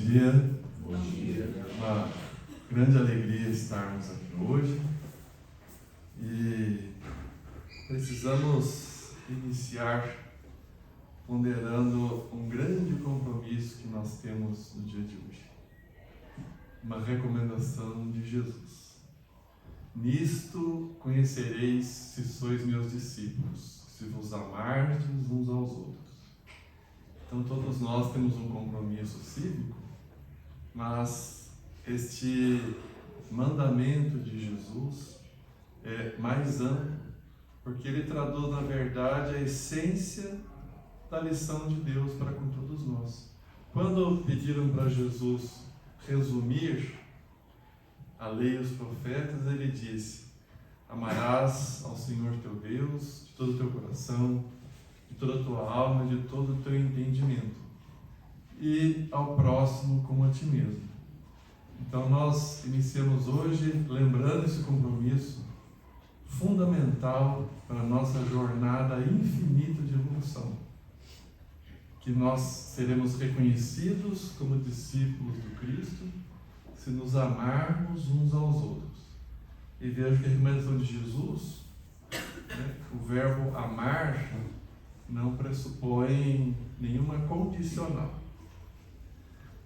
dia. Bom dia. Uma grande alegria estarmos aqui hoje e precisamos iniciar ponderando um grande compromisso que nós temos no dia de hoje. Uma recomendação de Jesus. Nisto conhecereis se sois meus discípulos, se vos amardes uns aos outros. Então todos nós temos um compromisso cívico, mas este mandamento de Jesus é mais amplo, porque ele traduz na verdade a essência da lição de Deus para com todos nós. Quando pediram para Jesus resumir a lei e os profetas, ele disse: amarás ao Senhor teu Deus de todo o teu coração, de toda a tua alma, de todo o teu entendimento, e ao próximo como a ti mesmo. Então nós iniciamos hoje lembrando esse compromisso fundamental para a nossa jornada infinita de evolução, que nós seremos reconhecidos como discípulos do Cristo se nos amarmos uns aos outros. E vejo que a recomendação de Jesus, o verbo amar, não pressupõe nenhuma condicional.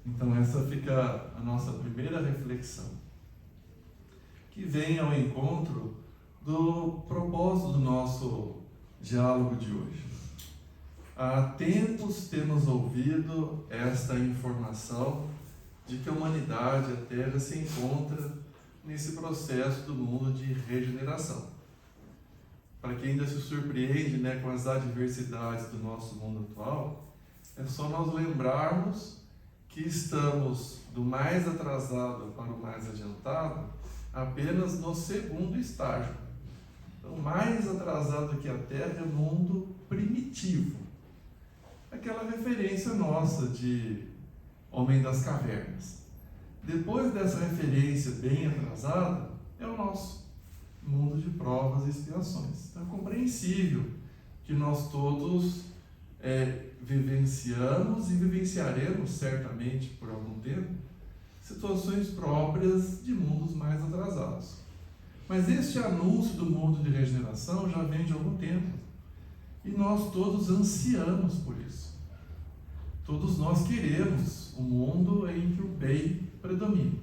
Então essa fica a nossa primeira reflexão, que vem ao encontro do propósito do nosso diálogo de hoje. Há tempos temos ouvido esta informação de que a humanidade, a Terra, se encontra nesse processo do mundo de regeneração. Para quem ainda se surpreende, com as adversidades do nosso mundo atual, é só nós lembrarmos que estamos do mais atrasado para o mais adiantado apenas no segundo estágio. Então, mais atrasado que a Terra é o mundo primitivo. Aquela referência nossa de Homem das Cavernas. Depois dessa referência bem atrasada, é o nosso mundo de provas e expiações. Então é compreensível que nós todos vivenciamos e vivenciaremos certamente por algum tempo situações próprias de mundos mais atrasados. Mas este anúncio do mundo de regeneração já vem de algum tempo e nós todos ansiamos por isso. Todos nós queremos um mundo em que o bem predomine.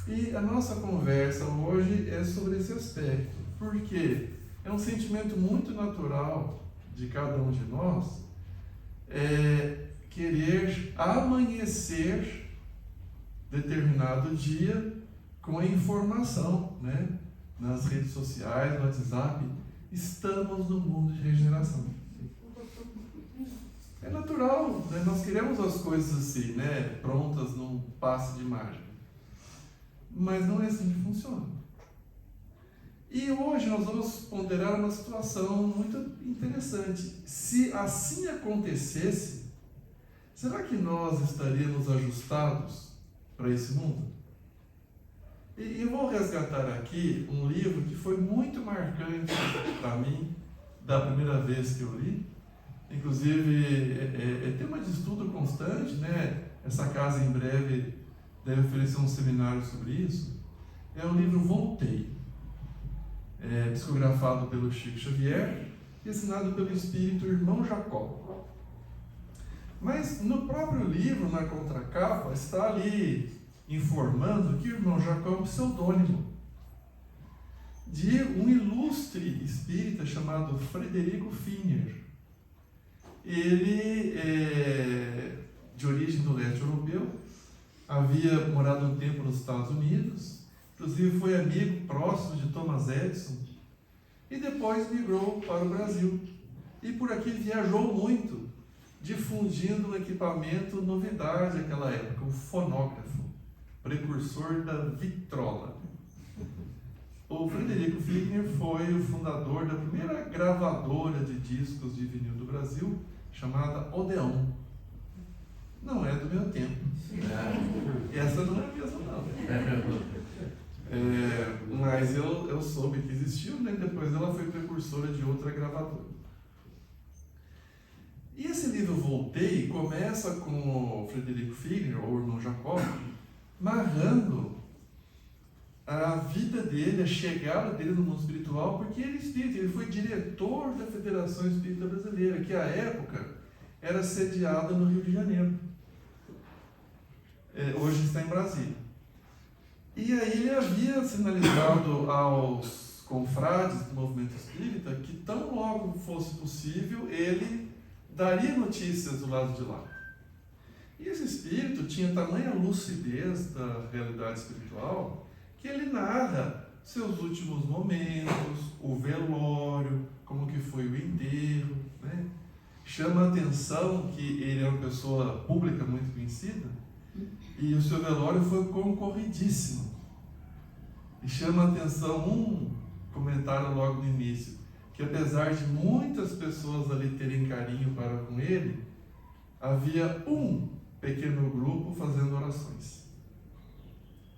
E a nossa conversa hoje é sobre esse aspecto, porque é um sentimento muito natural de cada um de nós querer amanhecer determinado dia com a informação, nas redes sociais, no WhatsApp, estamos no mundo de regeneração. É natural, nós queremos as coisas assim, prontas num passe de mágica. Mas não é assim que funciona. E hoje nós vamos ponderar uma situação muito interessante. Se assim acontecesse, será que nós estaríamos ajustados para esse mundo? E eu vou resgatar aqui um livro que foi muito marcante para mim, da primeira vez que eu li. Inclusive, é tema de estudo constante, Essa casa em breve deve oferecer um seminário sobre isso. É o livro Voltei, psicografado pelo Chico Xavier e assinado pelo espírito Irmão Jacó. Mas no próprio livro, na contracapa, está ali informando que o Irmão Jacó é um pseudônimo de um ilustre espírita chamado Frederico Finer. Ele é de origem do leste europeu, havia morado um tempo nos Estados Unidos, inclusive foi amigo próximo de Thomas Edison, e depois migrou para o Brasil. E por aqui viajou muito, difundindo um equipamento novidade naquela época, o fonógrafo, precursor da vitrola. O Frederico Figner foi o fundador da primeira gravadora de discos de vinil do Brasil, chamada Odeon. Não é do meu tempo. Essa não é a mesma, não. Mas eu soube que existiu, depois ela foi precursora de outra gravadora. E esse livro Voltei começa com o Frederico Figner, ou o irmão Jacó, narrando a vida dele, a chegada dele no mundo espiritual, porque ele é espírita, ele foi diretor da Federação Espírita Brasileira, que à época era sediada no Rio de Janeiro. Hoje está em Brasília. E aí ele havia sinalizado aos confrades do movimento espírita que tão logo fosse possível, ele daria notícias do lado de lá. E esse espírito tinha tamanha lucidez da realidade espiritual que ele narra seus últimos momentos, o velório, como que foi o enterro, né? Chama a atenção que ele é uma pessoa pública muito conhecida e o seu velório foi concorridíssimo. E chama a atenção um comentário logo no início, que apesar de muitas pessoas ali terem carinho para com ele, havia um pequeno grupo fazendo orações.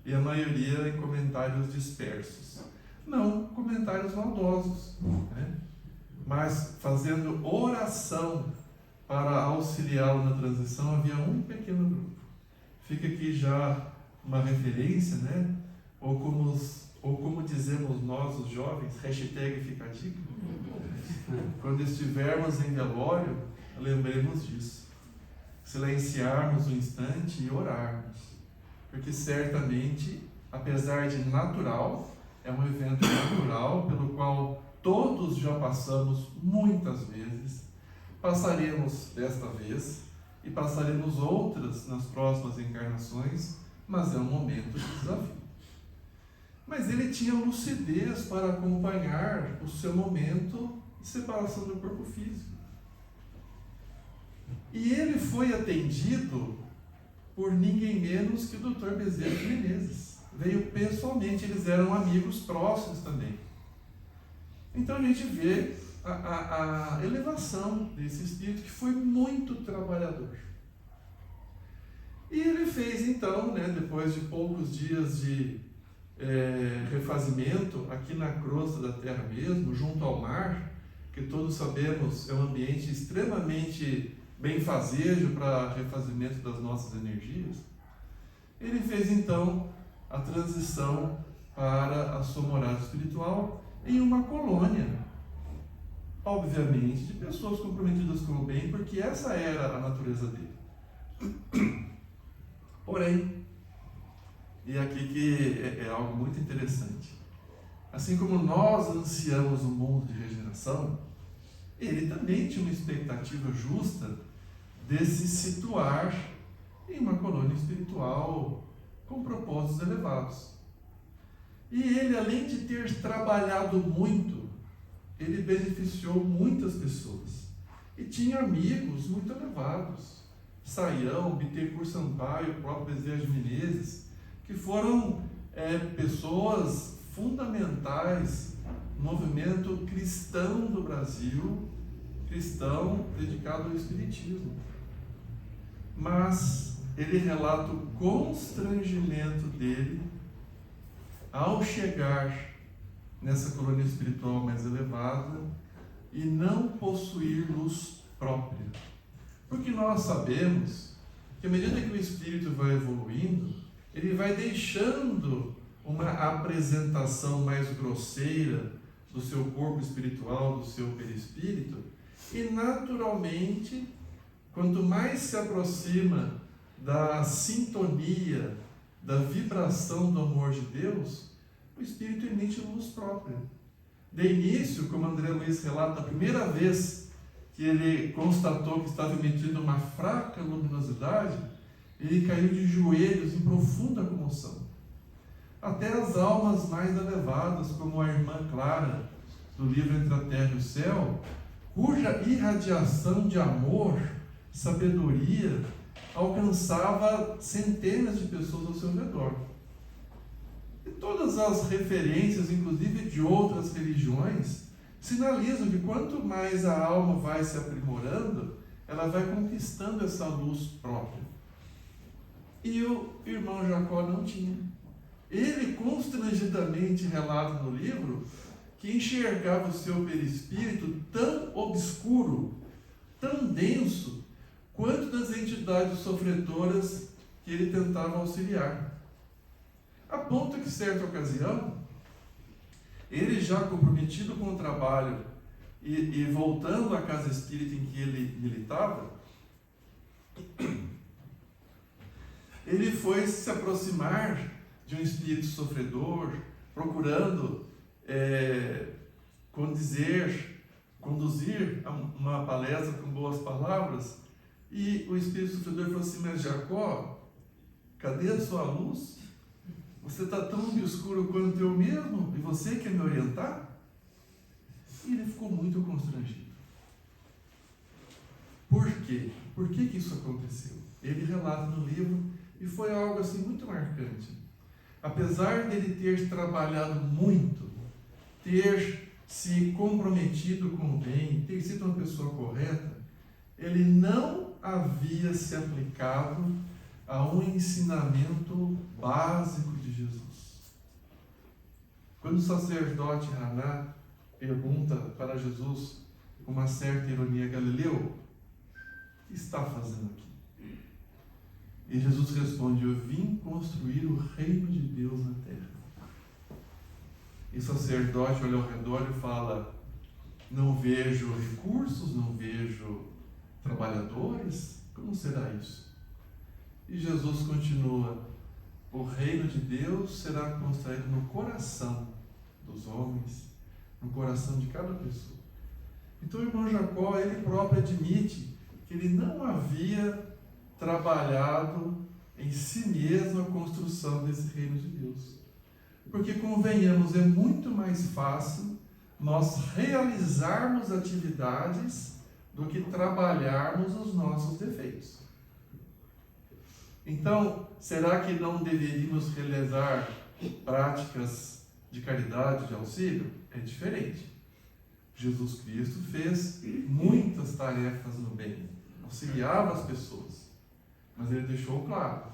E a maioria em comentários dispersos. Não comentários maldosos, né? Mas fazendo oração para auxiliá-lo na transição, havia um pequeno grupo. Fica aqui já uma referência, né? Ou como dizemos nós, os jovens, hashtag fica a dica. Quando estivermos em velório, lembremos disso. Silenciarmos um instante e orarmos. Porque certamente, apesar de natural, é um evento natural pelo qual todos já passamos muitas vezes, passaremos desta vez e passaremos outras nas próximas encarnações, mas é um momento de desafio. Mas ele tinha lucidez para acompanhar o seu momento de separação do corpo físico. E ele foi atendido por ninguém menos que o Dr. Bezerra de Menezes. Veio pessoalmente, eles eram amigos próximos também. Então a gente vê a elevação desse espírito que foi muito trabalhador. E ele fez então, né, depois de poucos dias de refazimento aqui na crosta da terra mesmo, junto ao mar, que todos sabemos é um ambiente extremamente benfazejo para refazimento das nossas energias, ele fez então a transição para a sua morada espiritual em uma colônia, obviamente de pessoas comprometidas com o bem, porque essa era a natureza dele. Porém, e aqui que é algo muito interessante, assim como nós ansiamos um mundo de regeneração, ele também tinha uma expectativa justa de se situar em uma colônia espiritual com propósitos elevados. E ele, além de ter trabalhado muito, ele beneficiou muitas pessoas. E tinha amigos muito elevados. Saião, Bittencourt Sampaio, o próprio Bezerra de Menezes, que foram pessoas fundamentais no movimento cristão do Brasil, cristão dedicado ao espiritismo. Mas ele relata o constrangimento dele ao chegar nessa colônia espiritual mais elevada e não possuir luz própria. Porque nós sabemos que à medida que o espírito vai evoluindo, ele vai deixando uma apresentação mais grosseira do seu corpo espiritual, do seu perispírito, e naturalmente, quanto mais se aproxima da sintonia, da vibração do amor de Deus, o espírito emite luz própria. De início, como André Luiz relata, a primeira vez que ele constatou que estava emitindo uma fraca luminosidade, ele caiu de joelhos em profunda comoção. Até as almas mais elevadas, como a irmã Clara, do livro Entre a Terra e o Céu, cuja irradiação de amor, sabedoria, alcançava centenas de pessoas ao seu redor. E todas as referências, inclusive de outras religiões, sinalizam que quanto mais a alma vai se aprimorando, ela vai conquistando essa luz própria. E o irmão Jacó não tinha. Ele constrangidamente relata no livro que enxergava o seu perispírito tão obscuro tão denso quanto das entidades sofredoras que ele tentava auxiliar. A ponto que, certa ocasião, ele já comprometido com o trabalho e voltando à casa espírita em que ele militava, ele foi se aproximar de um espírito sofredor, procurando conduzir uma palestra com boas palavras, e o espírito sofredor falou assim: mas Jacó, cadê a sua luz? Você está tão obscuro quanto eu mesmo, e você quer me orientar? E ele ficou muito constrangido. Por quê? Por que isso aconteceu? Ele relata no livro, e foi algo assim muito marcante. Apesar dele ter trabalhado muito, ter se comprometido com o bem, ter sido uma pessoa correta, ele não havia se aplicado a um ensinamento básico de Jesus. Quando o sacerdote Haná pergunta para Jesus, com uma certa ironia: Galileu, o que está fazendo aqui? E Jesus responde: eu vim construir o reino de Deus na terra. E o sacerdote olha ao redor e fala: não vejo recursos, não vejo trabalhadores, como será isso? E Jesus continua: o reino de Deus será construído no coração dos homens, no coração de cada pessoa. Então o irmão Jacó, ele próprio admite que ele não havia trabalhado em si mesmo a construção desse reino de Deus. Porque, convenhamos, é muito mais fácil nós realizarmos atividades do que trabalharmos os nossos defeitos. Então, será que não deveríamos realizar práticas de caridade, de auxílio? É diferente. Jesus Cristo fez muitas tarefas no bem, auxiliava as pessoas, mas ele deixou claro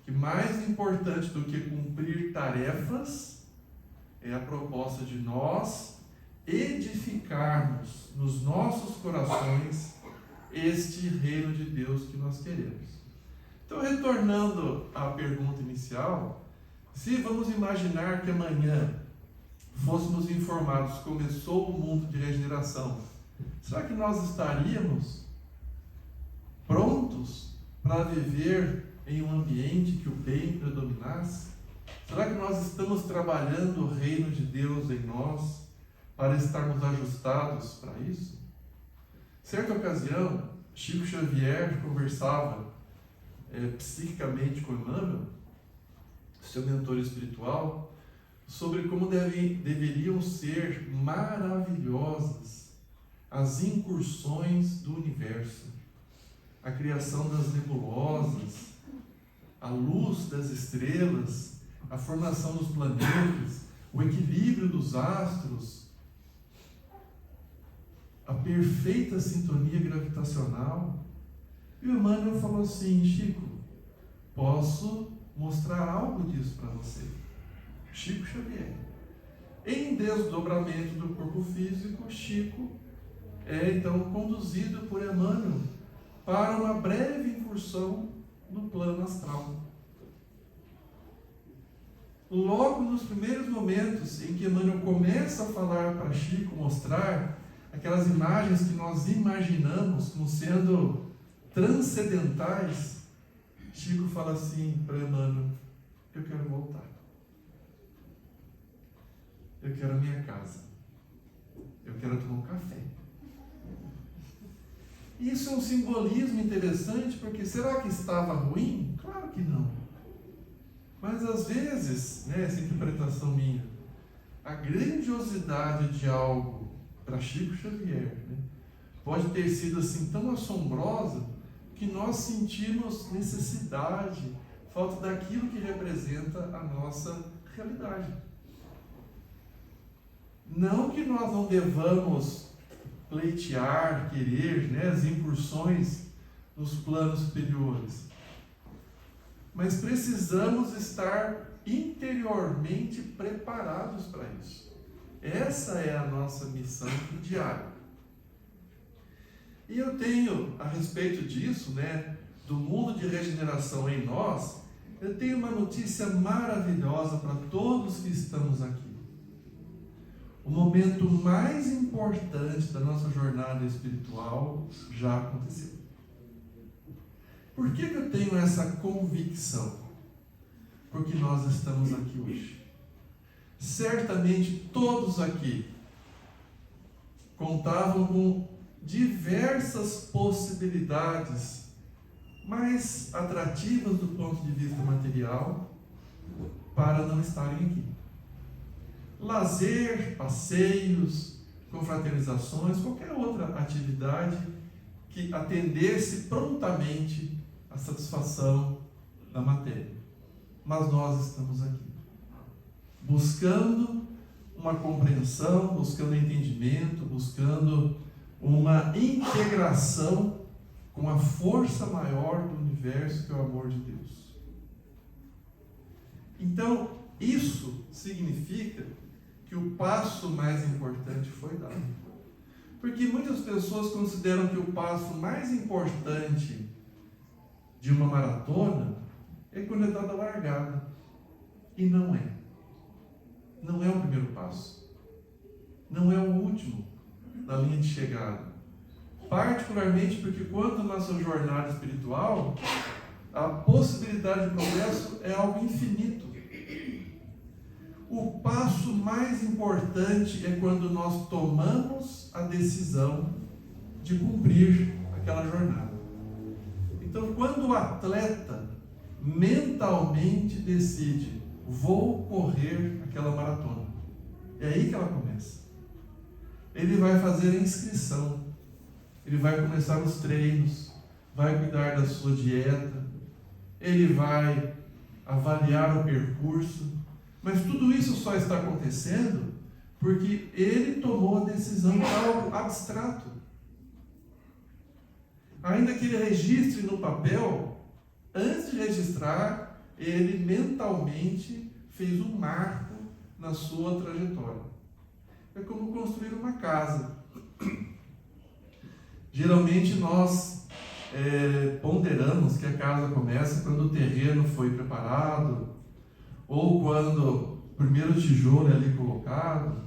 que mais importante do que cumprir tarefas é a proposta de nós edificarmos nos nossos corações este reino de Deus que nós queremos. Então, retornando à pergunta inicial, se vamos imaginar que amanhã fôssemos informados que começou o mundo de regeneração, será que nós estaríamos prontos para viver em um ambiente que o bem predominasse? Será que nós estamos trabalhando o reino de Deus em nós para estarmos ajustados para isso? Certa ocasião, Chico Xavier conversava psiquicamente com Emmanuel, seu mentor espiritual, sobre como deveriam ser maravilhosas as incursões do universo, a criação das nebulosas, a luz das estrelas, a formação dos planetas, o equilíbrio dos astros, a perfeita sintonia gravitacional. E o Emmanuel falou assim: Chico, posso mostrar algo disso para você. Chico Xavier. Em desdobramento do corpo físico, Chico é então conduzido por Emmanuel para uma breve incursão no plano astral. Logo nos primeiros momentos em que Emmanuel começa a falar para Chico, mostrar aquelas imagens que nós imaginamos como sendo transcendentais, Chico fala assim para Emmanuel: eu quero voltar. Eu quero a minha casa. Eu quero tomar um café. Isso é um simbolismo interessante, porque será que estava ruim? Claro que não. Mas às vezes, essa interpretação minha, a grandiosidade de algo para Chico Xavier, pode ter sido assim tão assombrosa que nós sentimos necessidade, falta daquilo que representa a nossa realidade. Não que nós não devamos pleitear, querer, as incursões nos planos superiores, mas precisamos estar interiormente preparados para isso. Essa é a nossa missão diária. E eu tenho, a respeito disso, né, do mundo de regeneração em nós, eu tenho uma notícia maravilhosa para todos que estamos aqui. O momento mais importante da nossa jornada espiritual já aconteceu. Por que eu tenho essa convicção? Porque nós estamos aqui hoje. Certamente todos aqui contavam com diversas possibilidades mais atrativas do ponto de vista material para não estarem aqui. Lazer, passeios, confraternizações, qualquer outra atividade que atendesse prontamente à satisfação da matéria. Mas nós estamos aqui, buscando uma compreensão, buscando entendimento, buscando uma integração com a força maior do universo, que é o amor de Deus. Então, isso significa que o passo mais importante foi dado. Porque muitas pessoas consideram que o passo mais importante de uma maratona é quando é dada a largada. E não é. Não é o primeiro passo. Não é o último da linha de chegada. Particularmente porque quando na nossa jornada espiritual, a possibilidade de progresso é algo infinito. O passo mais importante é quando nós tomamos a decisão de cumprir aquela jornada. Então, quando o atleta mentalmente decide, vou correr aquela maratona, é aí que ela começa. Ele vai fazer a inscrição, ele vai começar os treinos, vai cuidar da sua dieta, ele vai avaliar o percurso, mas tudo isso só está acontecendo porque ele tomou a decisão de algo abstrato. Ainda que ele registre no papel, antes de registrar, ele mentalmente fez um marco na sua trajetória. É como construir uma casa. Geralmente nós ponderamos que a casa começa quando o terreno foi preparado, ou quando o primeiro tijolo é ali colocado.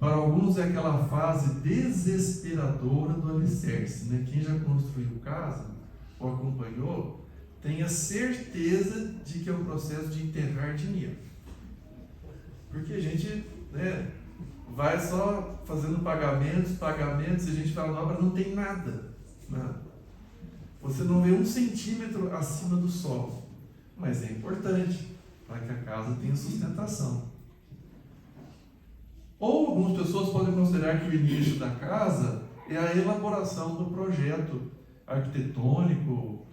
Para alguns é aquela fase desesperadora do alicerce, né? Quem já construiu casa ou acompanhou, tenha certeza de que é um processo de enterrar dinheiro. Porque a gente, né, vai só fazendo pagamentos, e a gente fala, na obra não tem nada. Você não vê 1 centímetro acima do solo. Mas é importante para que a casa tenha sustentação. Ou algumas pessoas podem considerar que o início da casa é a elaboração do projeto arquitetônico,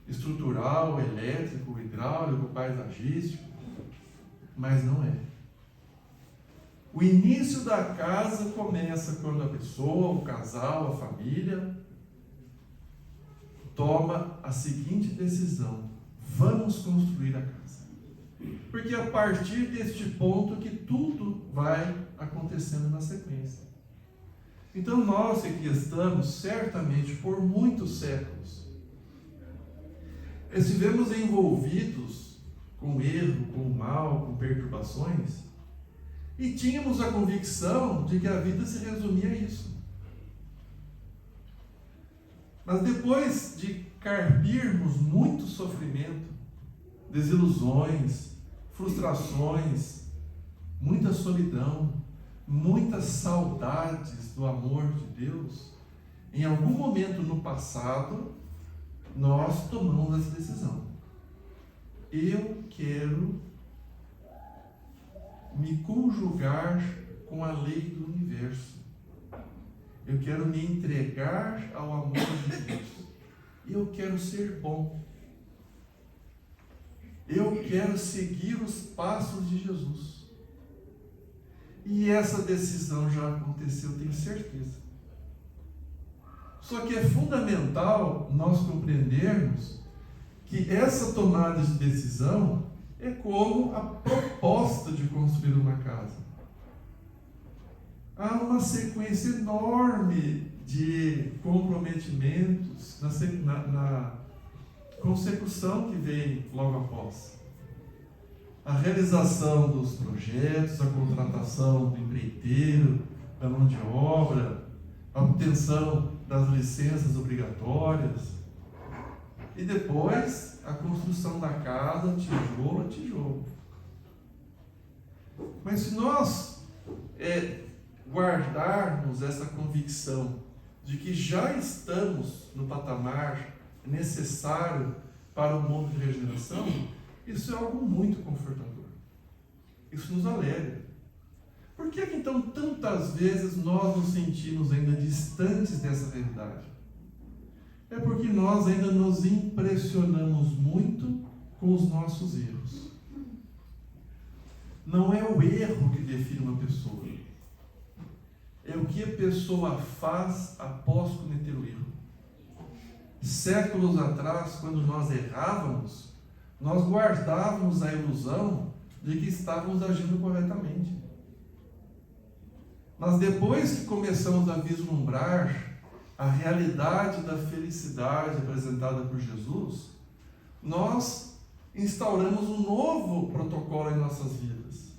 estrutural, elétrico, hidráulico, paisagístico, mas não é. O início da casa começa quando a pessoa, o casal, a família, toma a seguinte decisão: vamos construir a casa. Porque é a partir deste ponto que tudo vai acontecendo na sequência. Então nós que aqui estamos, certamente por muitos séculos, estivemos envolvidos com o erro, com o mal, com perturbações, e tínhamos a convicção de que a vida se resumia a isso. Mas depois de carpirmos muito sofrimento, desilusões, frustrações, muita solidão, muitas saudades do amor de Deus, em algum momento no passado, nós tomamos essa decisão. Eu quero me conjugar com a lei do universo. Eu quero me entregar ao amor de Deus. Eu quero ser bom. Eu quero seguir os passos de Jesus. E essa decisão já aconteceu, tenho certeza. Só que é fundamental nós compreendermos que essa tomada de decisão é como a proposta de construir uma casa. Há uma sequência enorme de comprometimentos na consecução que vem logo após. A realização dos projetos, a contratação do empreiteiro, da mão de obra, a obtenção das licenças obrigatórias e depois a construção da casa, tijolo a tijolo. Mas se nós guardarmos essa convicção de que já estamos no patamar necessário para o mundo de regeneração, isso é algo muito confortador. Isso nos alegra. Por que então tantas vezes nós nos sentimos ainda distantes dessa realidade? É porque nós ainda nos impressionamos muito com os nossos erros. Não é o erro que define uma pessoa. É o que a pessoa faz após cometer o erro. Séculos atrás, quando nós errávamos, nós guardávamos a ilusão de que estávamos agindo corretamente. Mas depois que começamos a vislumbrar a realidade da felicidade apresentada por Jesus, nós instauramos um novo protocolo em nossas vidas.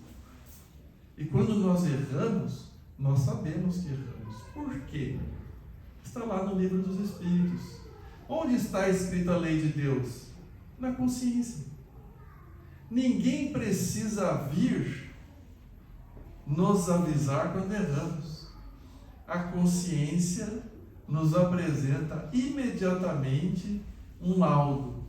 E quando nós erramos, nós sabemos que erramos. Por quê? Está lá no livro dos Espíritos. Onde está escrita a lei de Deus? Na consciência. Ninguém precisa vir nos avisar quando erramos. A consciência nos apresenta imediatamente um laudo.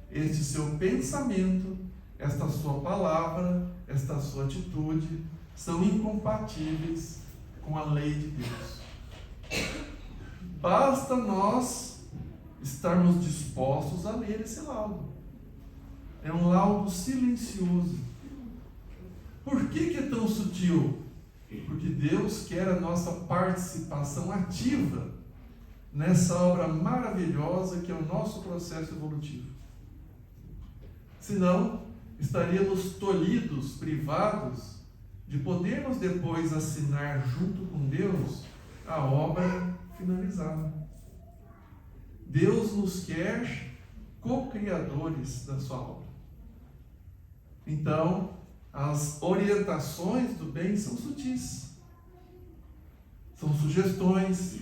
Este seu pensamento, esta sua palavra, esta sua atitude são incompatíveis com a lei de Deus. Basta nós estarmos dispostos a ler esse laudo. É um laudo silencioso. Por que é tão sutil? Porque Deus quer a nossa participação ativa nessa obra maravilhosa que é o nosso processo evolutivo. Senão, estaríamos tolhidos, privados de podermos depois assinar junto com Deus a obra finalizada. Deus nos quer co-criadores da sua obra. Então, as orientações do bem são sutis. São sugestões,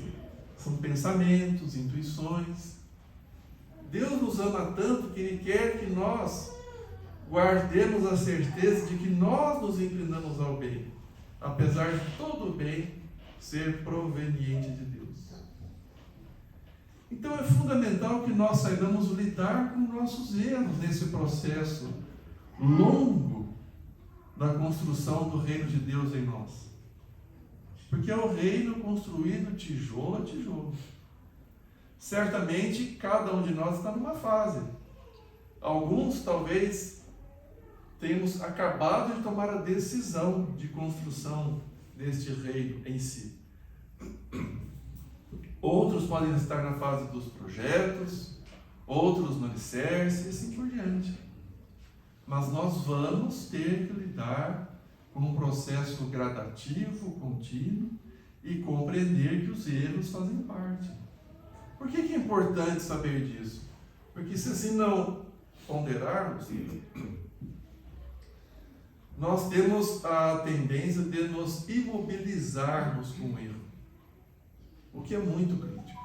são pensamentos, intuições. Deus nos ama tanto que Ele quer que nós guardemos a certeza de que nós nos inclinamos ao bem, apesar de todo o bem ser proveniente de Deus. Então é fundamental que nós saibamos lidar com nossos erros nesse processo longo da construção do reino de Deus em nós. Porque é o reino construído tijolo a tijolo. Certamente cada um de nós está numa fase. Alguns talvez tenhamos acabado de tomar a decisão de construção deste reino em si. Outros podem estar na fase dos projetos, outros no alicerce e assim por diante. Mas nós vamos ter que lidar com um processo gradativo, contínuo e compreender que os erros fazem parte. Por que é importante saber disso? Porque se assim não ponderarmos, nós temos a tendência de nos imobilizarmos com o erro, o que é muito crítico,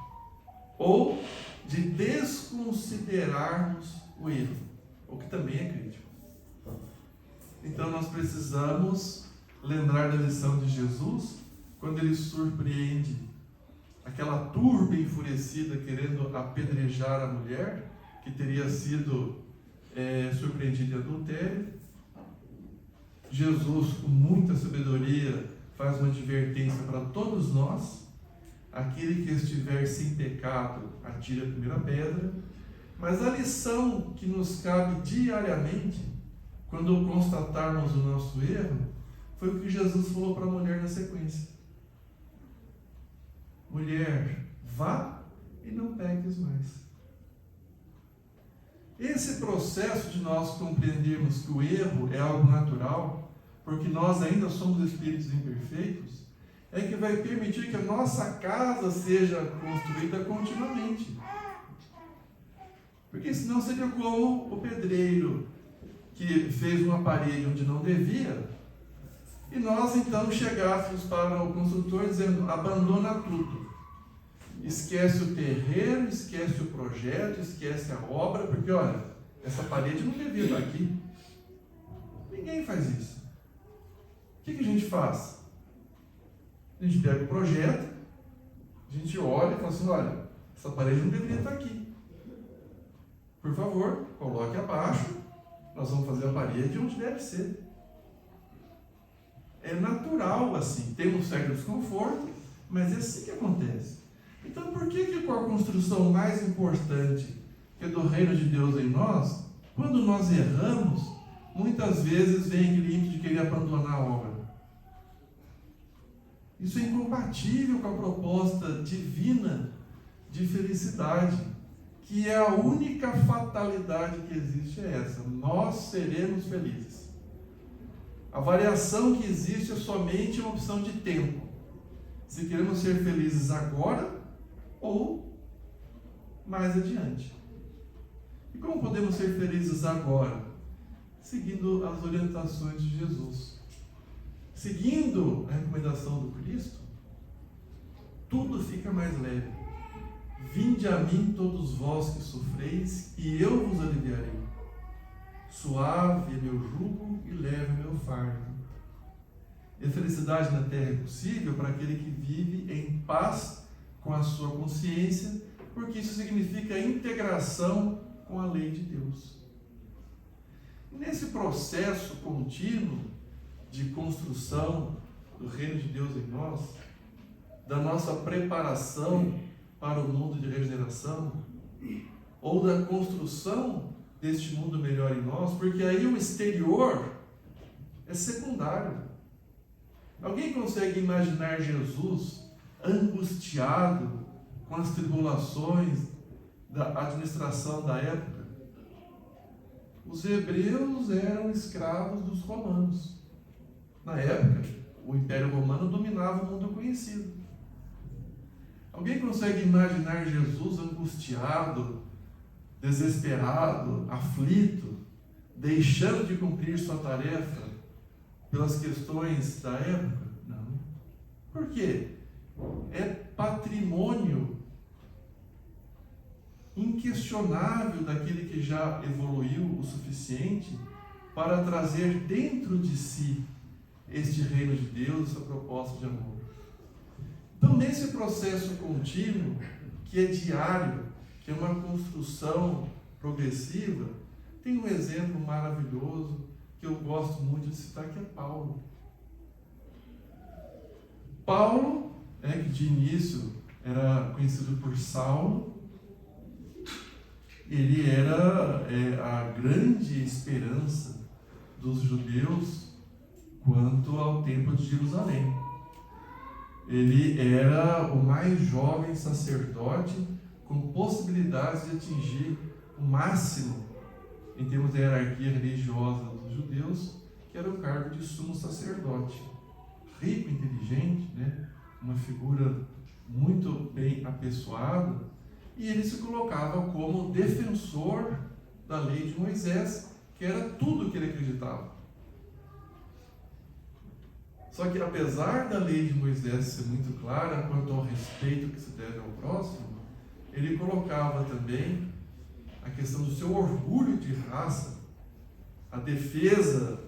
ou de desconsiderarmos o erro, o que também é crítico. Então nós precisamos lembrar da lição de Jesus, quando ele surpreende aquela turba enfurecida querendo apedrejar a mulher, que teria sido surpreendida em adultério. Jesus, com muita sabedoria, faz uma advertência para todos nós: aquele que estiver sem pecado, atire a primeira pedra. Mas a lição que nos cabe diariamente, quando constatarmos o nosso erro, foi o que Jesus falou para a mulher na sequência: mulher, vá e não peques mais. Esse processo de nós compreendermos que o erro é algo natural, porque nós ainda somos espíritos imperfeitos, é que vai permitir que a nossa casa seja construída continuamente. Porque senão seria como o pedreiro que fez uma parede onde não devia, e nós então chegássemos para o construtor dizendo: abandona tudo, esquece o terreno, esquece o projeto, esquece a obra, porque olha, essa parede não devia estar aqui. Ninguém faz isso. O que a gente faz? A gente pega o projeto, a gente olha e fala assim: olha, essa parede não deveria estar aqui. Por favor, coloque abaixo, nós vamos fazer a parede onde deve ser. É natural assim, tem um certo desconforto, mas é assim que acontece. Então, por que com a construção mais importante, que é do reino de Deus em nós, quando nós erramos, muitas vezes vem aquele ímpeto de querer abandonar a obra? Isso é incompatível com a proposta divina de felicidade, que é a única fatalidade que existe, é essa: nós seremos felizes. A variação que existe é somente uma opção de tempo. Se queremos ser felizes agora ou mais adiante. E como podemos ser felizes agora? Seguindo as orientações de Jesus. Seguindo a recomendação do Cristo, tudo fica mais leve. Vinde a mim todos vós que sofreis, e eu vos aliviarei. Suave é meu jugo e leve o meu fardo. E a felicidade na terra é possível para aquele que vive em paz com a sua consciência, porque isso significa integração com a lei de Deus. Nesse processo contínuo de construção do reino de Deus em nós, da nossa preparação para o mundo de regeneração, ou da construção deste mundo melhor em nós, porque aí o exterior é secundário. Alguém consegue imaginar Jesus angustiado com as tribulações da administração da época? Os hebreus eram escravos dos romanos. Na época, o Império Romano dominava o mundo conhecido. Alguém consegue imaginar Jesus angustiado, desesperado, aflito, deixando de cumprir sua tarefa pelas questões da época? Não. Por quê? É patrimônio inquestionável daquele que já evoluiu o suficiente para trazer dentro de si este reino de Deus, essa proposta de amor. Então, nesse processo contínuo, que é diário, que é uma construção progressiva, tem um exemplo maravilhoso que eu gosto muito de citar, que é Paulo. Paulo, que de início era conhecido por Saulo, ele era a grande esperança dos judeus quanto ao templo de Jerusalém. Ele era o mais jovem sacerdote com possibilidades de atingir o máximo em termos da hierarquia religiosa dos judeus, que era o cargo de sumo sacerdote. Rico, inteligente, uma figura muito bem apessoada, e ele se colocava como defensor da lei de Moisés, que era tudo o que ele acreditava. Só que, apesar da lei de Moisés ser muito clara quanto ao respeito que se deve ao próximo, ele colocava também a questão do seu orgulho de raça, a defesa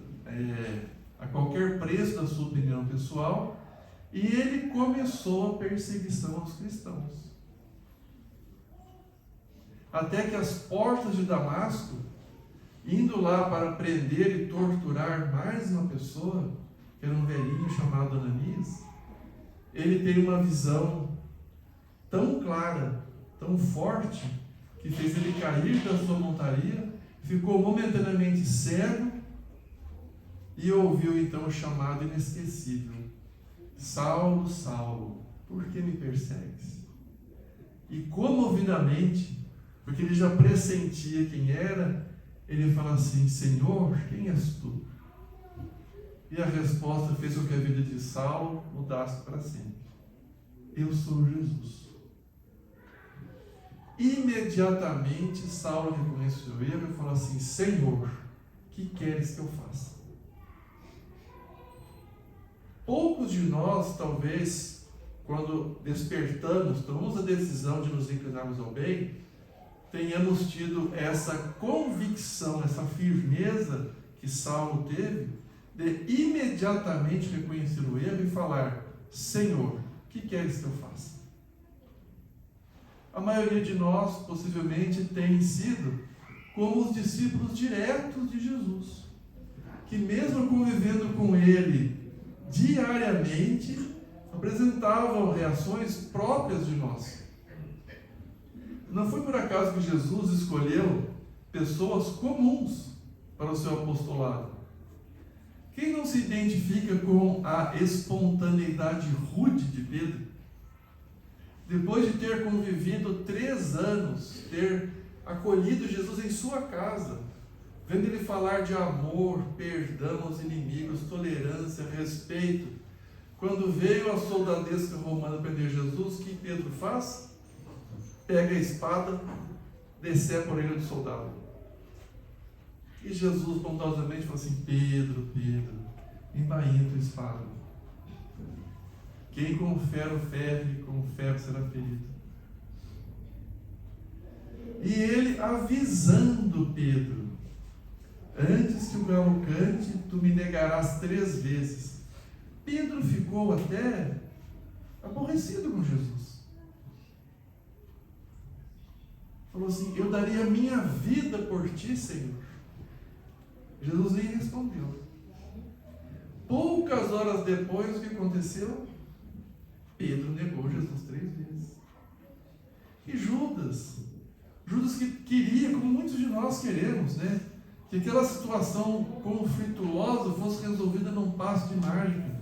a qualquer preço da sua opinião pessoal, e ele começou a perseguição aos cristãos. Até que as portas de Damasco, indo lá para prender e torturar mais uma pessoa, que era um velhinho chamado Ananias, ele tem uma visão tão clara, tão forte, que fez ele cair da sua montaria, ficou momentaneamente cego e ouviu então o chamado inesquecível: Saulo, Saulo, por que me persegues? E comovidamente, porque ele já pressentia quem era, ele fala assim: Senhor, quem és tu? E a resposta fez com que a vida de Saulo mudasse para sempre. Eu sou Jesus. Imediatamente Saulo reconheceu o erro e falou assim: Senhor, o que queres que eu faça? Poucos de nós, talvez, quando despertamos, tomamos a decisão de nos inclinarmos ao bem, tenhamos tido essa convicção, essa firmeza que Saulo teve, de imediatamente reconhecer o erro e falar: Senhor, o que queres que eu faça? A maioria de nós, possivelmente, tem sido como os discípulos diretos de Jesus, que mesmo convivendo com Ele diariamente, apresentavam reações próprias de nós. Não foi por acaso que Jesus escolheu pessoas comuns para o seu apostolado. Quem não se identifica com a espontaneidade rude de Pedro? Depois de ter convivido 3 anos, ter acolhido Jesus em sua casa, vendo ele falar de amor, perdão aos inimigos, tolerância, respeito, quando veio a soldadesca romana prender Jesus, o que Pedro faz? Pega a espada, decepa a orelha do soldado. E Jesus bondosamente fala assim: Pedro, embainha tua espada. Quem com ferro fere, com ferro será ferido. E ele avisando Pedro: antes que o galo cante, tu me negarás 3 vezes. Pedro ficou até aborrecido com Jesus. Falou assim: eu daria minha vida por ti, Senhor. Jesus nem respondeu. Poucas horas depois, o que aconteceu? Pedro negou Jesus 3 vezes. E Judas que queria, como muitos de nós queremos, né? Que aquela situação conflituosa fosse resolvida num passo de mágica.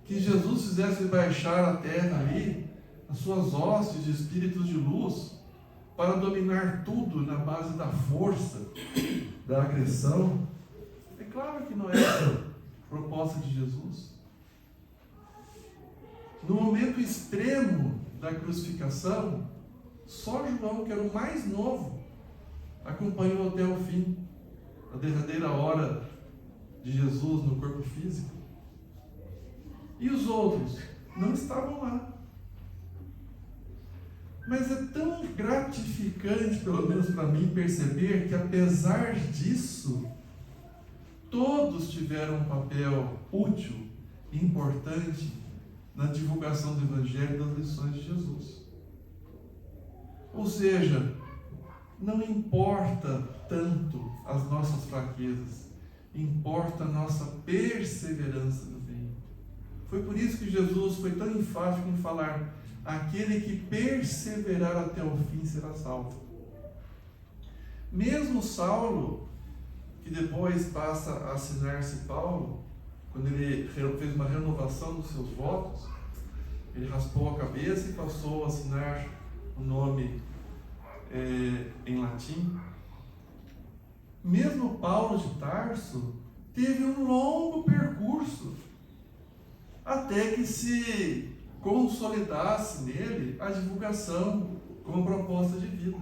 Que Jesus fizesse baixar a terra ali, as suas hostes de espíritos de luz, para dominar tudo na base da força, da agressão. É claro que não é a proposta de Jesus. No momento extremo da crucificação, só João, que era o mais novo, acompanhou até o fim, a derradeira hora de Jesus no corpo físico. E os outros não estavam lá. Mas é tão gratificante, pelo menos para mim, perceber que apesar disso, todos tiveram um papel útil e importante na divulgação do Evangelho e das lições de Jesus. Ou seja, não importa tanto as nossas fraquezas, importa a nossa perseverança no bem. Foi por isso que Jesus foi tão enfático em falar: aquele que perseverar até o fim será salvo. Mesmo Saulo, que depois passa a assinar-se Paulo, quando ele fez uma renovação dos seus votos, ele raspou a cabeça e passou a assinar o nome em latim. Mesmo Paulo de Tarso teve um longo percurso até que se consolidasse nele a divulgação como proposta de vida.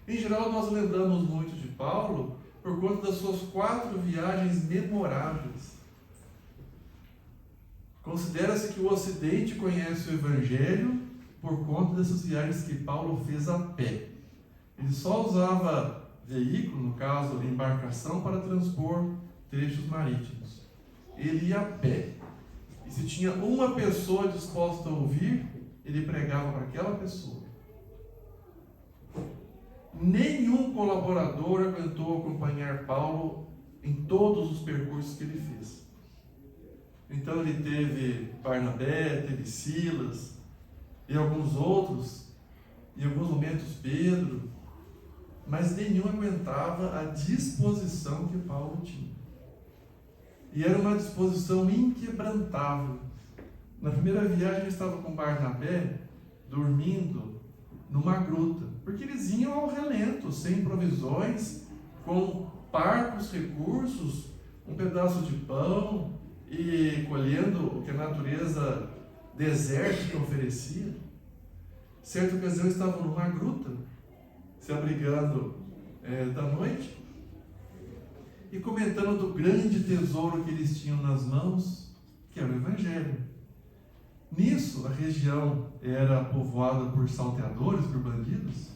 Em geral, nós lembramos muito de Paulo por conta das suas 4 viagens memoráveis. Considera-se que o Ocidente conhece o Evangelho por conta dessas viagens que Paulo fez a pé. Ele só usava veículo, no caso embarcação, para transpor trechos marítimos. Ele ia a pé. E se tinha uma pessoa disposta a ouvir, ele pregava para aquela pessoa. Nenhum colaborador aguentou acompanhar Paulo em todos os percursos que ele fez. Então ele teve Barnabé, teve Silas, e alguns outros, em alguns momentos Pedro, mas nenhum aguentava a disposição que Paulo tinha. E era uma disposição inquebrantável. Na primeira viagem ele estava com Barnabé, dormindo numa gruta, porque eles iam ao relento, sem provisões, com parcos recursos, um pedaço de pão e colhendo o que a natureza desértica oferecia. Certa ocasião estavam numa gruta, se abrigando da noite e comentando do grande tesouro que eles tinham nas mãos, que era o Evangelho. Nisso, a região era povoada por salteadores, por bandidos,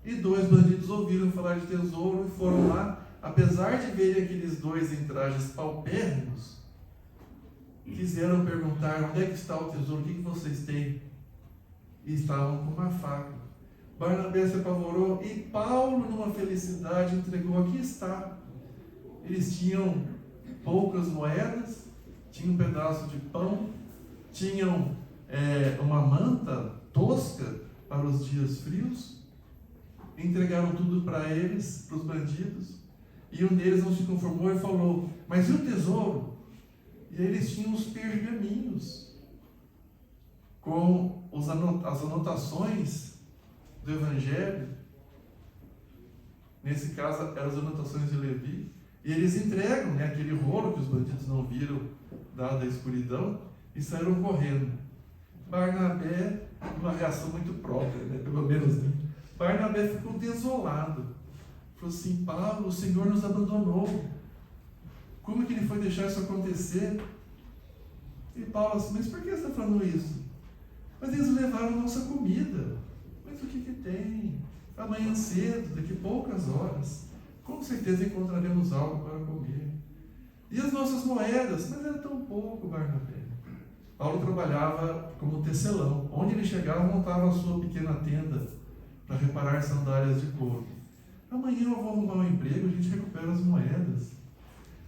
e 2 bandidos ouviram falar de tesouro e foram lá. Apesar de verem aqueles 2 em trajes paupérrimos, quiseram perguntar: onde é que está o tesouro, o que vocês têm? E estavam com uma faca. Barnabé se apavorou e Paulo, numa felicidade, entregou: aqui está. Eles tinham poucas moedas, tinham um pedaço de pão, tinham uma manta tosca para os dias frios, entregaram tudo para eles, para os bandidos. E um deles não se conformou e falou: mas e o tesouro? E aí eles tinham os pergaminhos com as anotações do Evangelho. Nesse caso, eram as anotações de Levi. E eles entregam aquele rolo que os bandidos não viram, dada a escuridão, e saíram correndo. Barnabé, uma reação muito própria, pelo menos. Barnabé ficou desolado. Falou assim: Paulo, o Senhor nos abandonou. Como é que ele foi deixar isso acontecer? E Paulo assim: mas por que você está falando isso? Mas eles levaram a nossa comida. Mas o que tem? Amanhã cedo, daqui poucas horas, com certeza encontraremos algo para comer. E as nossas moedas? Mas era tão pouco, Barnabé. Paulo trabalhava como tecelão. Onde ele chegava, montava a sua pequena tenda para reparar sandálias de couro. Amanhã eu vou arrumar um emprego, a gente recupera as moedas.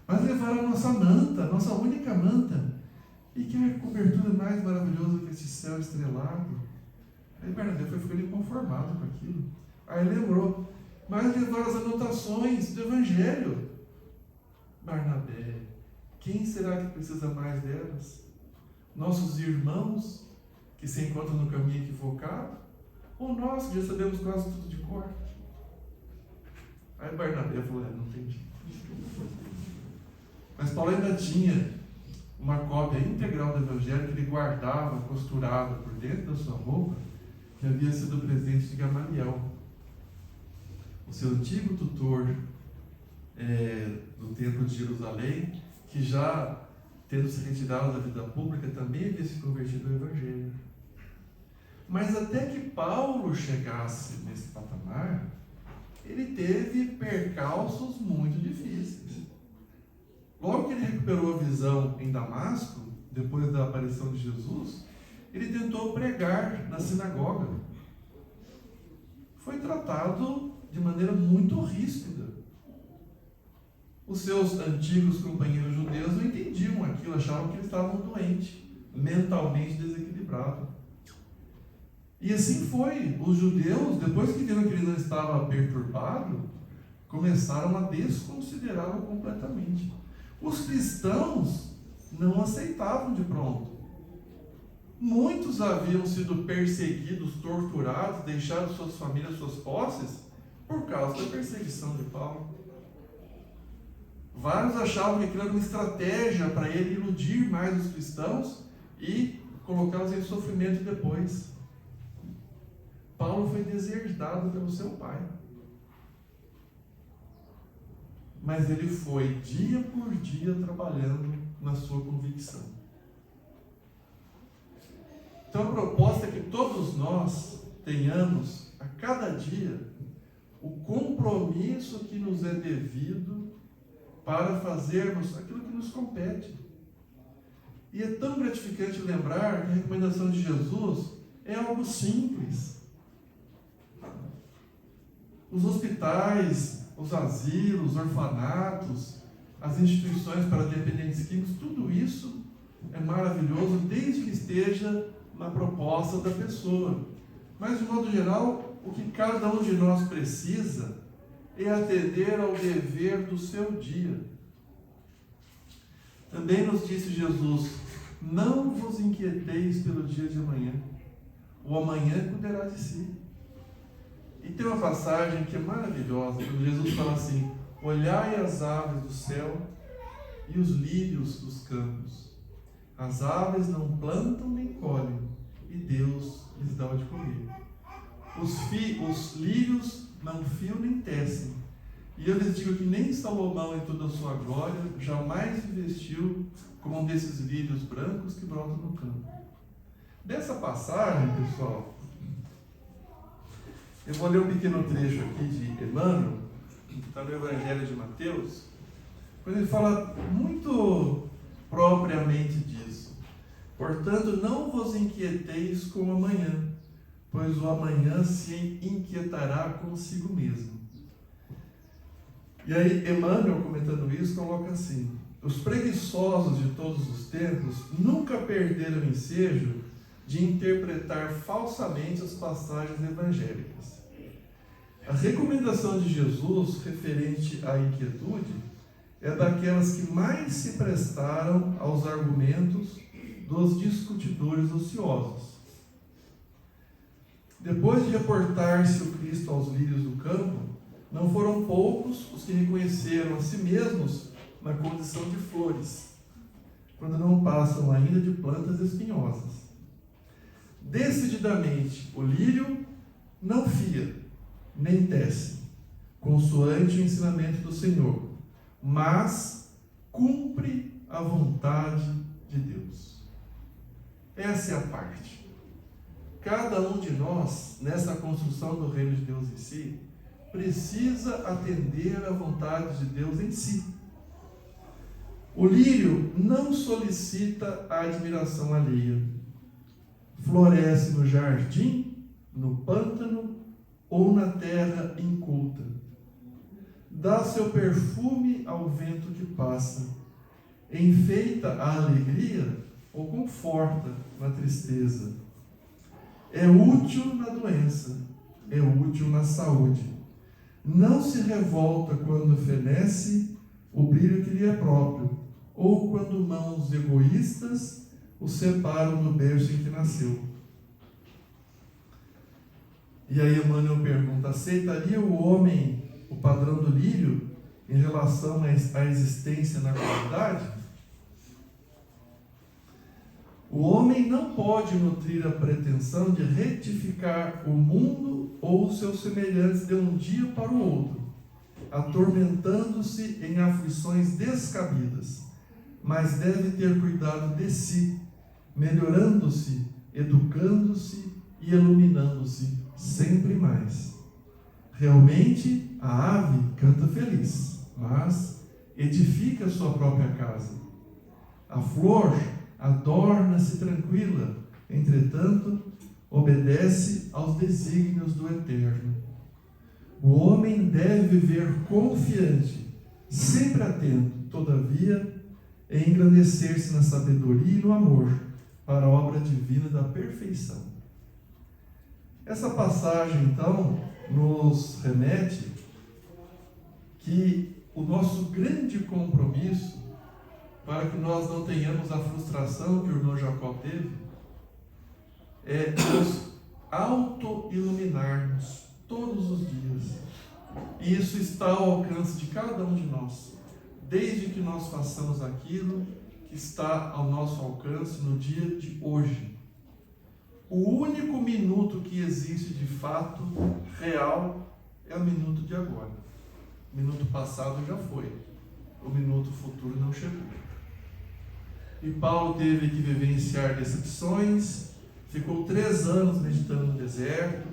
Mas levaram a nossa manta, a nossa única manta. E que cobertura mais maravilhosa que esse céu estrelado. Aí Barnabé foi ficando inconformado com aquilo. Aí lembrou: mas levaram as anotações do Evangelho. Barnabé, quem será que precisa mais delas? Nossos irmãos que se encontram no caminho equivocado? Ou nós que já sabemos quase tudo de cor? Aí Barnabé falou: não entendi. Mas Paulo ainda tinha uma cópia integral do Evangelho que ele guardava, costurada por dentro da sua roupa, que havia sido presente de Gamaliel, o seu antigo tutor do templo de Jerusalém, que já tendo se retirado da vida pública, também havia se convertido ao Evangelho. Mas até que Paulo chegasse nesse patamar, ele teve percalços muito difíceis. Logo que ele recuperou a visão em Damasco, depois da aparição de Jesus, ele tentou pregar na sinagoga. Foi tratado de maneira muito ríspida. Os seus antigos companheiros judeus não entendiam aquilo, achavam que eles estavam doentes, mentalmente desequilibrados. E assim foi. Os judeus, depois que viram que ele não estava perturbado, começaram a desconsiderá-lo completamente. Os cristãos não aceitavam de pronto. Muitos haviam sido perseguidos, torturados, deixaram suas famílias, suas posses, por causa da perseguição de Paulo. Vários achavam que aquilo era uma estratégia para ele iludir mais os cristãos e colocá-los em sofrimento depois. Paulo foi deserdado pelo seu pai. Mas ele foi dia por dia trabalhando na sua convicção. Então a proposta é que todos nós tenhamos a cada dia o compromisso que nos é devido para fazermos aquilo que nos compete. E é tão gratificante lembrar que a recomendação de Jesus é algo simples. Os hospitais, os asilos, os orfanatos, as instituições para dependentes químicos, tudo isso é maravilhoso desde que esteja na proposta da pessoa. Mas, de modo geral, o que cada um de nós precisa é atender ao dever do seu dia. Também nos disse Jesus: não vos inquieteis pelo dia de amanhã, o amanhã cuidará de si. E tem uma passagem que é maravilhosa, quando Jesus fala assim: olhai as aves do céu, e os lírios dos campos. As aves não plantam nem colhem, e Deus lhes dá o de comer. Os lírios não fiam nem tecem, e eu lhes digo que nem Salomão, em toda a sua glória, jamais se vestiu como um desses lírios brancos que brotam no campo. Dessa passagem, pessoal, eu vou ler um pequeno trecho aqui de Emmanuel, que está no Evangelho de Mateus, quando ele fala muito propriamente disso. Portanto, não vos inquieteis com o amanhã, pois o amanhã se inquietará consigo mesmo. E aí, Emmanuel, comentando isso, coloca assim: os preguiçosos de todos os tempos nunca perderam o ensejo de interpretar falsamente as passagens evangélicas. A recomendação de Jesus referente à inquietude é daquelas que mais se prestaram aos argumentos dos discutidores ociosos. Depois de reportar-se o Cristo aos lírios do campo, não foram poucos os que reconheceram a si mesmos na condição de flores, quando não passam ainda de plantas espinhosas. Decididamente, o lírio não fia, nem tece, consoante o ensinamento do Senhor, mas cumpre a vontade de Deus. Essa é a parte. Cada um de nós, nessa construção do reino de Deus em si, precisa atender à vontade de Deus em si. O lírio não solicita a admiração alheia. Floresce no jardim, no pântano ou na terra inculta. Dá seu perfume ao vento que passa. Enfeita a alegria ou conforta na tristeza. É útil na doença, é útil na saúde. Não se revolta quando fenece o brilho que lhe é próprio, ou quando mãos egoístas o separam do berço em que nasceu. E aí Emmanuel pergunta: aceitaria o homem o padrão do lírio em relação à existência na qualidade? O homem não pode nutrir a pretensão de retificar o mundo ou seus semelhantes de um dia para o outro, atormentando-se em aflições descabidas, mas deve ter cuidado de si, melhorando-se, educando-se e iluminando-se sempre mais. Realmente, a ave canta feliz, mas edifica sua própria casa. A flor adorna-se tranquila, entretanto, obedece aos desígnios do Eterno. O homem deve viver confiante, sempre atento, todavia, em engrandecer-se na sabedoria e no amor, para a obra divina da perfeição. Essa passagem, então, nos remete que o nosso grande compromisso, para que nós não tenhamos a frustração que o irmão Jacó teve, é nos auto-iluminarmos todos os dias. E isso está ao alcance de cada um de nós, desde que nós façamos aquilo que está ao nosso alcance no dia de hoje. O único minuto que existe de fato real é o minuto de agora. O minuto passado já foi, o minuto futuro não chegou. E Paulo teve que vivenciar decepções, ficou 3 anos meditando no deserto,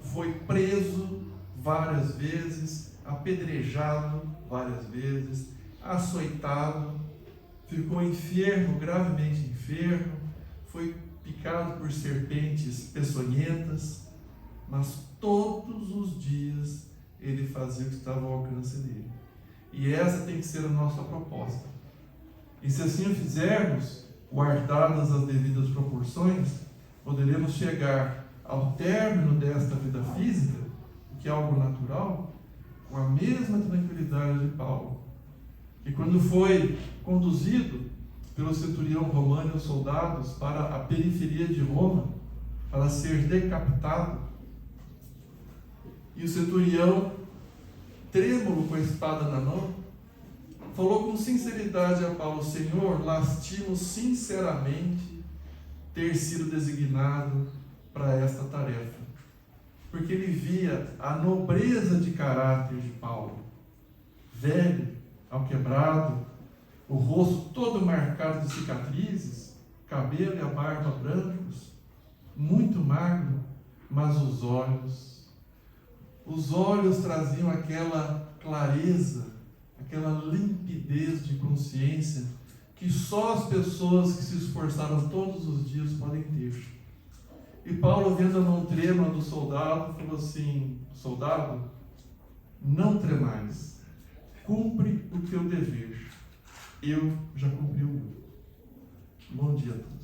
foi preso várias vezes, apedrejado várias vezes, açoitado, ficou enfermo, gravemente enfermo, foi picado por serpentes peçonhentas, mas todos os dias ele fazia o que estava ao alcance dele. E essa tem que ser a nossa proposta. E se assim o fizermos, guardadas as devidas proporções, poderemos chegar ao término desta vida física, o que é algo natural, com a mesma tranquilidade de Paulo, que quando foi conduzido pelo centurião romano e os soldados para a periferia de Roma, para ser decapitado, e o centurião, trêmulo com a espada na mão, falou com sinceridade a Paulo: Senhor, lastimo sinceramente ter sido designado para esta tarefa. Porque ele via a nobreza de caráter de Paulo, velho, alquebrado, o rosto todo marcado de cicatrizes, cabelo e a barba brancos, muito magro, mas os olhos traziam aquela clareza, aquela limpidez de consciência que só as pessoas que se esforçaram todos os dias podem ter. E Paulo, vendo a mão trêmula do soldado, falou assim: soldado, não tremais, cumpre o teu dever, eu já cumpri o meu. Bom dia a todos.